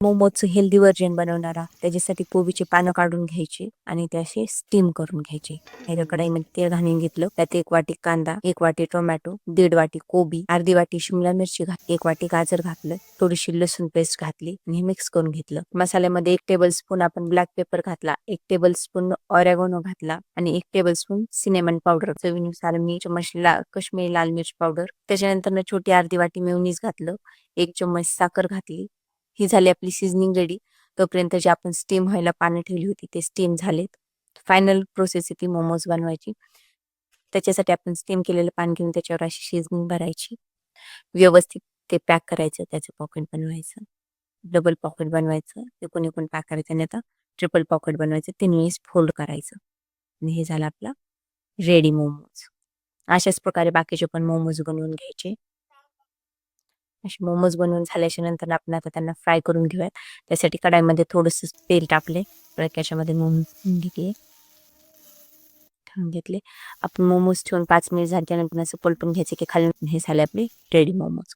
मोमोजचं healthy version बनवणारा. त्याच्यासाठी कोबीची पानं काढून घ्यायची आणि ते असे स्टीम करून घ्यायचे. एका कढईमध्ये तेल घालून घेतलं. त्यात 1 वाटी कांदा, 1 वाटी टोमॅटो, 1.5 वाटी कोबी, अर्धी वाटी शिमला मिरची, 1 वाटी गाजर घातलं, थोडीशी लसूण पेस्ट घातली आणि हे मिक्स करून घेतलं. मसाल्यामध्ये 1 टेबलस्पून आपण ब्लॅक पेपर घातला, 1 टेबलस्पून ऑरेगॅनो घातला आणि 1 टेबलस्पून सिनेमन पावडर, चवीनुसार मीठ, कश्मीरी लाल मिर्च पावडर. त्याच्यानंतर छोटी अर्धी वाटी मेयोनीज घातलं, 1 चम्मच साखर घातली. ही झाली आपली सीझनिंग रेडी. तोपर्यंत जे आपण स्टीम व्हायला पानं ठेवली होती ते स्टीम झालेत. फायनल प्रोसेस आहे ती मोमोज बनवायची. त्याच्यासाठी आपण स्टीम केलेलं पान घेऊन त्याच्यावर अशी सीझनिंग भरायची. व्यवस्थित ते पॅक करायचं. त्याचं पॉकेट बनवायचं. डबल पॉकेट बनवायचं. एकूण पॅक करायचं आणि आता ट्रिपल पॉकेट बनवायचं. 3 वेळेस फोल्ड करायचं आणि हे झालं आपला रेडी मोमोज. अशाच प्रकारे बाकीचे पण मोमोज बनवून घ्यायचे. असे मोमोज बनवून झाल्याच्या नंतर आपण आता त्यांना फ्राय करून घेऊयात. त्यासाठी कढाईमध्ये थोडंसं तेल टाकले. परत त्याच्यामध्ये मोमोज घेतले. आपण मोमोज ठेवून 5 मिनिट झाल्यानंतर असं पलटून घ्यायचे की खाली हे झाले आपले रेडी मोमोज.